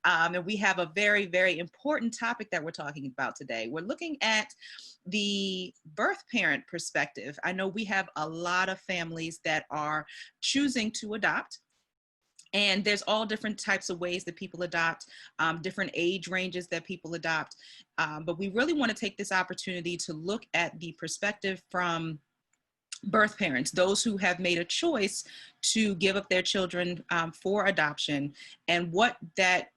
And we have a very, very important topic that we're talking about today. We're looking at the birth parent perspective. I know we have a lot of families that are choosing to adopt. And there's all different types of ways that people adopt, different age ranges that people adopt. But we really want to take this opportunity to look at the perspective from birth parents, those who have made a choice to give up their children for adoption, and what that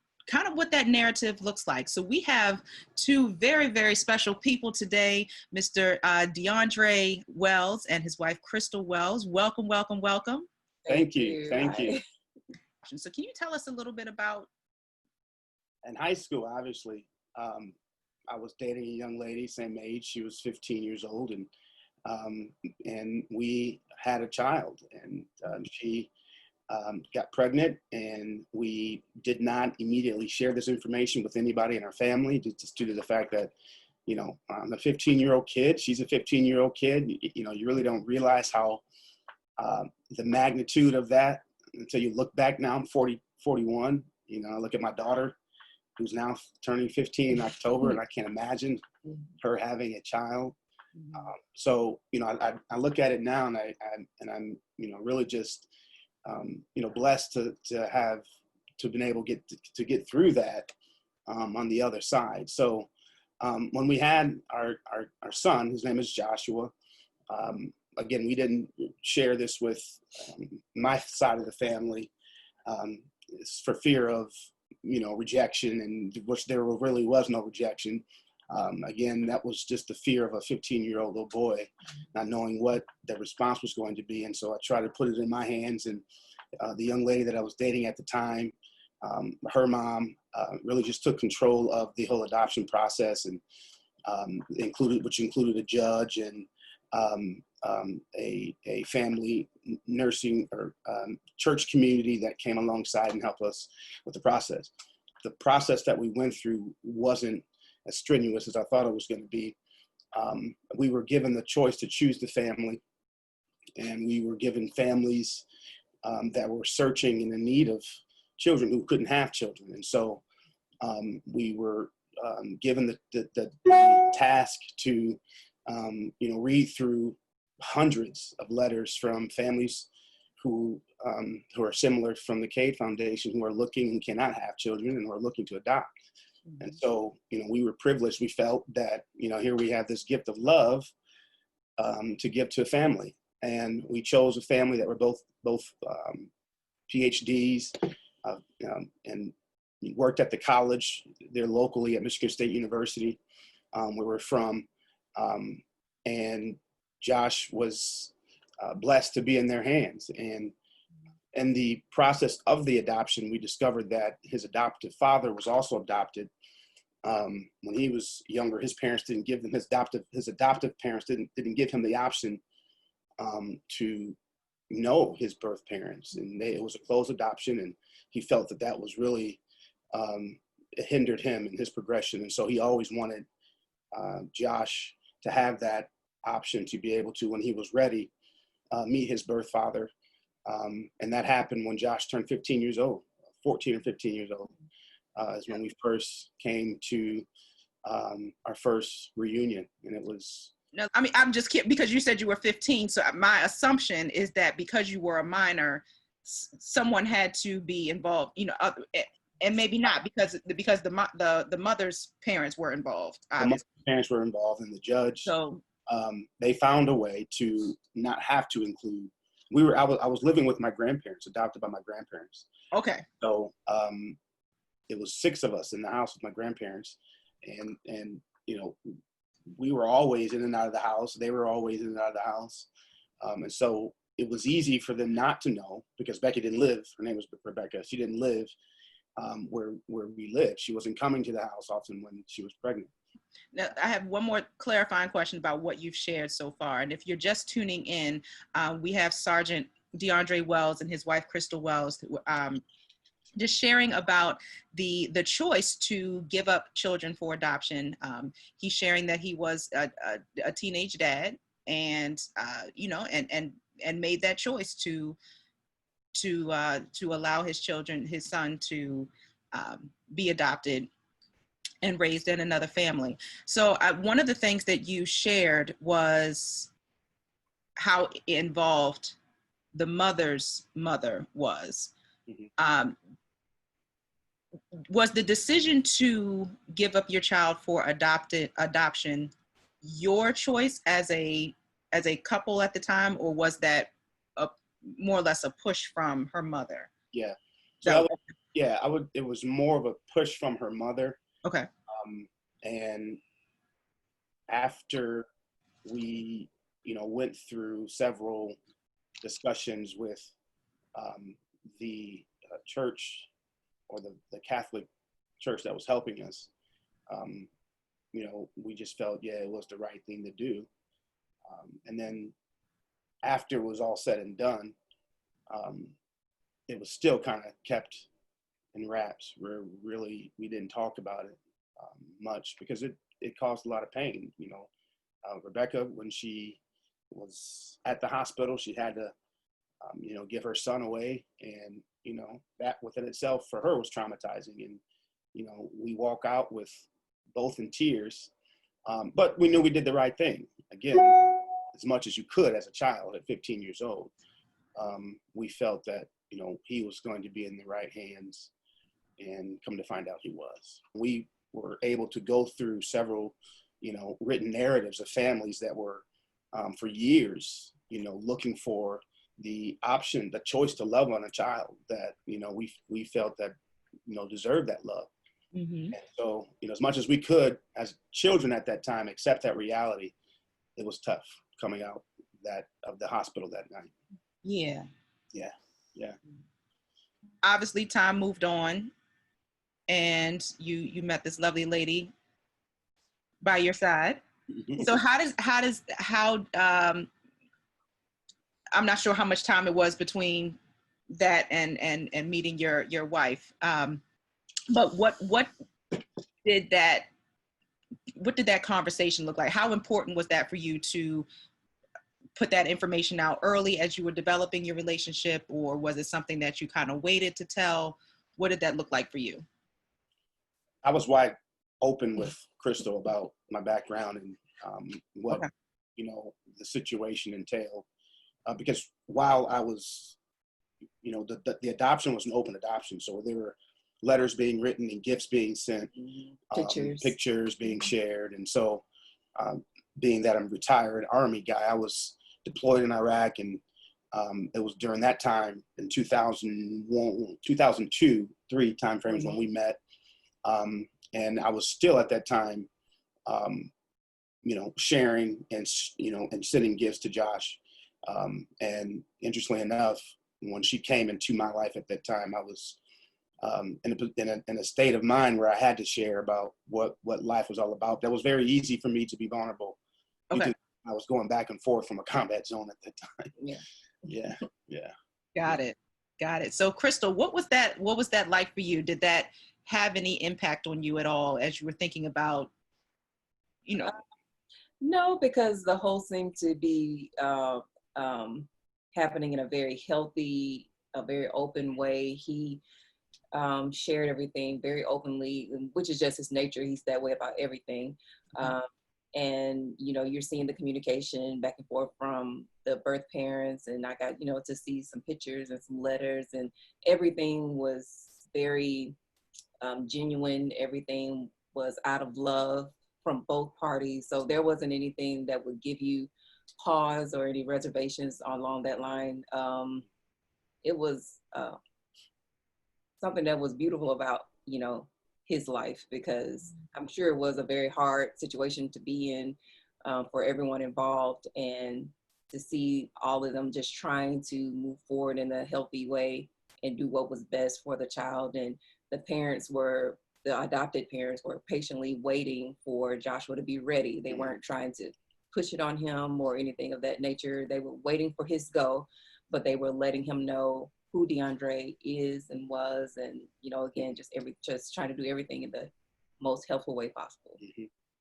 narrative looks like. So we have two very, very special people today, Mr. DeAndre Wells and his wife, Crystal Wells. Welcome, welcome, welcome. Thank you. Thank you. So can you tell us a little bit about? In high school, obviously, I was dating a young lady, same age. She was 15 years old, and we had a child, and she got pregnant, and we did not immediately share this information with anybody in our family, just due to the fact that, you know, I'm a 15-year-old kid. She's a 15-year-old kid. You know, you really don't realize how the magnitude of that until you look back. Now I'm 41. You know, I look at my daughter, who's now turning 15 in October, and I can't imagine her having a child. So, you know, I look at it now, and I'm, you know, really just, you know, blessed to have been able to get through that on the other side. So when we had our son, his name is Joshua. Again, we didn't share this with my side of the family for fear of, you know, rejection, and which there really was no rejection. Again, that was just the fear of a 15-year-old little boy, not knowing what the response was going to be. And so I tried to put it in my hands, and the young lady that I was dating at the time, her mom really just took control of the whole adoption process, and which included a judge and a family nursing or church community that came alongside and helped us with the process. The process that we went through wasn't as strenuous as I thought it was going to be. We were given the choice to choose the family, and we were given families that were searching and in need of children who couldn't have children. And so we were given the task to you know, read through hundreds of letters from families who are similar from the Cade Foundation, who are looking and cannot have children and who are looking to adopt. And so, you know, we were privileged. We felt that, you know, here we have this gift of love to give to a family. And we chose a family that were both PhDs and worked at the college there locally at Michigan State University, where we're from. And Josh was blessed to be in their hands. And in the process of the adoption, we discovered that his adoptive father was also adopted. When he was younger, his parents didn't give him, his adoptive parents didn't give him the option to know his birth parents. And it was a closed adoption, and he felt that was really, it hindered him in his progression. And so he always wanted Josh to have that option to be able to, when he was ready, meet his birth father. And that happened when Josh turned 15 years old, 14 or 15 years old, is when we first came to our first reunion. And it was... No, I mean, I'm just kidding, because you said you were 15. So my assumption is that because you were a minor, someone had to be involved, you know, and maybe not, because the mother's parents were involved. The mother's parents were involved, and the judge. So they found a way to not have to include. I was living with my grandparents, adopted by my grandparents. Okay. So it was 6 of us in the house with my grandparents, and you know, we were always in and out of the house. They were always in and out of the house, and so it was easy for them not to know, because Becky didn't live. Her name was Rebecca. She didn't live where we lived. She wasn't coming to the house often when she was pregnant. Now, I have one more clarifying question about what you've shared so far. And if you're just tuning in, we have Sergeant DeAndre Wells and his wife, Crystal Wells, just sharing about the choice to give up children for adoption. He's sharing that he was a teenage dad, and you know, and made that choice to allow his son to be adopted and raised in another family. So one of the things that you shared was how involved the mother's mother was. Mm-hmm. Was the decision to give up your child for adoption your choice as a couple at the time, or was that a more or less a push from her mother? Yeah. So I would. It was more of a push from her mother. okay. And after we, went through several discussions with the church, or the Catholic church that was helping us, we just felt, yeah, it was the right thing to do. And then after it was all said and done, it was still kind of kept in wraps. We didn't talk about it much because it caused a lot of pain. Rebecca, when she was at the hospital, she had to, give her son away, and that within itself for her was traumatizing. And we walk out with both in tears, but we knew we did the right thing. Again, as much as you could as a child at 15 years old, we felt that he was going to be in the right hands, and come to find out he was. We were able to go through several written narratives of families that were for years looking for the option, the choice to love on a child that we felt that deserved that love. Mm-hmm. And so as much as we could as children at that time accept that reality, it was tough coming out of the hospital that night. Yeah. Yeah. Obviously time moved on, and you met this lovely lady by your side. So how I'm not sure how much time it was between that and meeting your wife, but what did that conversation look like? How important was that for you to put that information out early as you were developing your relationship, or was it something that you kind of waited to tell? What did that look like for you? I was wide open with Crystal about my background and what Okay. the situation entailed, because while I was, the adoption was an open adoption, so there were letters being written and gifts being sent, pictures being shared, and so being that I'm a retired Army guy, I was deployed in Iraq, and it was during that time in 2001, 2002, 3 timeframes when we met. And I was still at that time, sharing and sending gifts to Josh. And interestingly enough, when she came into my life at that time, I was in a state of mind where I had to share about what life was all about. That was very easy for me to be vulnerable. Okay. I was going back and forth from a combat zone at that time. Yeah. Yeah. Got it. So Crystal, what was that like for you? Did that have any impact on you at all as you were thinking about, No, because the whole seemed to be happening in a very healthy, a very open way. He shared everything very openly, which is just his nature. He's that way about everything. And, you're seeing the communication back and forth from the birth parents. And I got, to see some pictures and some letters, and everything was very genuine. Everything was out of love from both parties. So there wasn't anything that would give you pause or any reservations along that line. It was something that was beautiful about, his life, because I'm sure it was a very hard situation to be in for everyone involved, and to see all of them just trying to move forward in a healthy way and do what was best for the child. And the adopted parents were patiently waiting for Joshua to be ready. They weren't trying to push it on him or anything of that nature. They were waiting for his go, but they were letting him know who DeAndre is and was, and again, just trying to do everything in the most helpful way possible.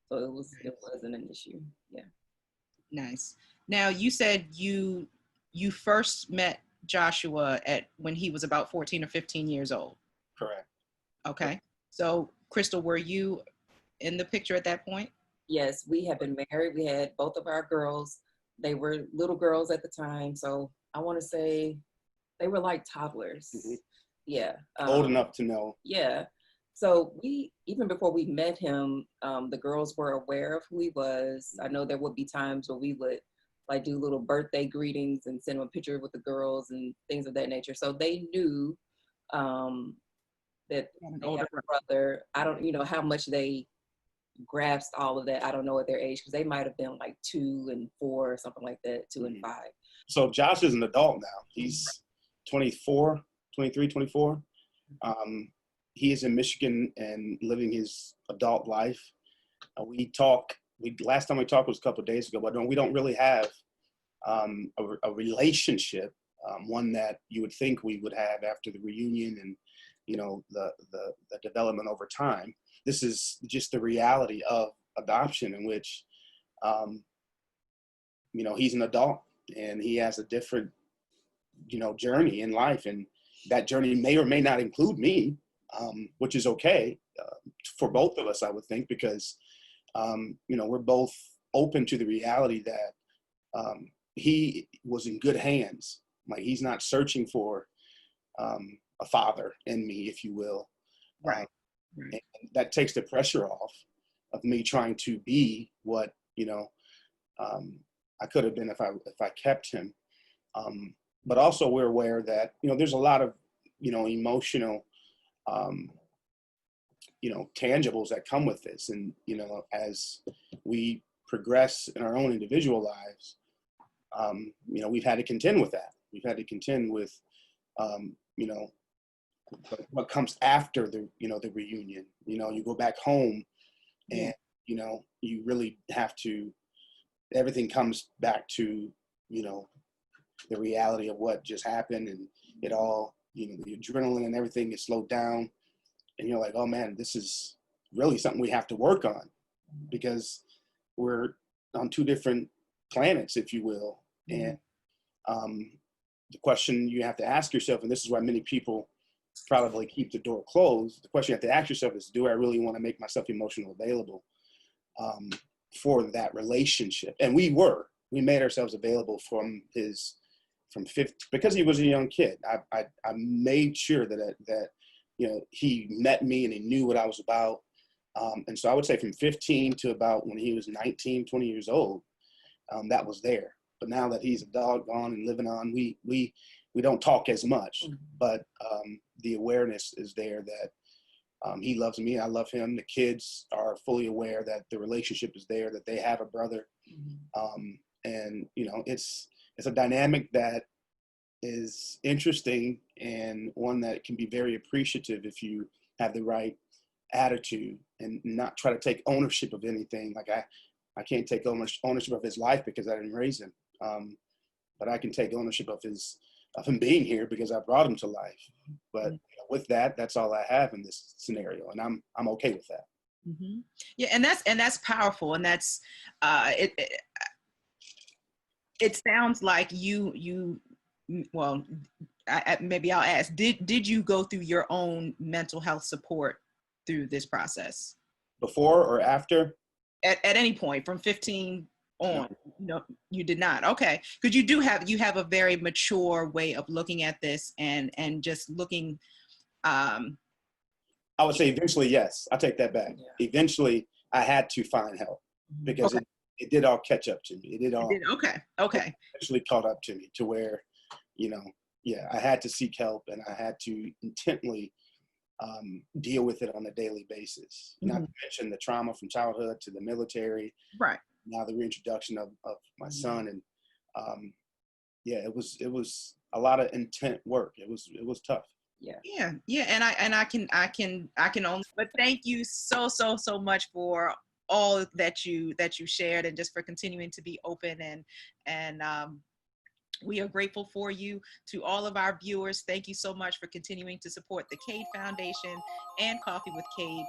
So it wasn't an issue. Yeah. Nice. Now you said you first met Joshua when he was about 14 or 15 years old. Correct. Okay. So, Crystal, were you in the picture at that point? Yes, we had been married. We had both of our girls. They were little girls at the time. So I want to say they were like toddlers. Mhm. Yeah. Old enough to know. Yeah. So we, even before we met him, the girls were aware of who he was. I know there would be times where we would like do little birthday greetings and send them a picture with the girls and things of that nature. So they knew um, that An they older had a brother. I don't, how much they grasped all of that. I don't know at their age because they might have been like 2 and 4 or something like that, 2 and 5. So Josh is an adult now. He's 24, 23, 24. He is in Michigan and living his adult life. We talk. Last time we talked was a couple of days ago, but no, we don't really have a relationship, one that you would think we would have after the reunion and the development over time. This is just the reality of adoption, in which he's an adult and he has a different journey in life, and that journey may or may not include me, which is okay for both of us, I would think, because we're both open to the reality that he was in good hands. Like, he's not searching for a father in me, if you will. Right. And that takes the pressure off of me trying to be what I could have been if I kept him. But also, we're aware that there's a lot of emotional tangibles that come with this, and as we progress in our own individual lives, we've had to contend with that. We've had to contend with what comes after the reunion. You go back home, and you really have to. Everything comes back to the reality of what just happened, and it all the adrenaline and everything is slowed down, and you're like, oh man, this is really something we have to work on, because we're on 2 different planets, if you will. And the question you have to ask yourself, and this is why many people probably keep the door closed, the question you have to ask yourself is, do I really want to make myself emotionally available for that relationship? And we made ourselves available from 50, because he was a young kid. I made sure that he met me and he knew what I was about. And so I would say from 15 to about when he was 19, 20 years old, that was there. But now that he's a dog gone and living on, we don't talk as much, but the awareness is there that he loves me, I love him. The kids are fully aware that the relationship is there, that they have a brother. And it's a dynamic that is interesting, and one that can be very appreciative if you have the right attitude and not try to take ownership of anything. Like, I can't take ownership of his life because I didn't raise him, but I can take ownership of him being here because I brought him to life. But with that, that's all I have in this scenario, and I'm okay with that. Yeah, and that's powerful, and that's it sounds like you well, maybe I'll ask, did you go through your own mental health support through this process? Before or after? At any point from 15 on? No, you did not. Okay, because you have a very mature way of looking at this, and just looking. I would say eventually, yes. I'll take that back. Yeah. Eventually, I had to find help, because it did all catch up to me. It did all. Okay. Eventually caught up to me to where, I had to seek help, and I had to intently deal with it on a daily basis. Not to mention the trauma from childhood to the military. Right. Now the reintroduction of my son, and it was a lot of intent work. It was tough. Yeah. And I can only but thank you so much for all that you shared, and just for continuing to be open, and we are grateful for you. To all of our viewers, thank you so much for continuing to support the Cade Foundation and Coffee with Cade.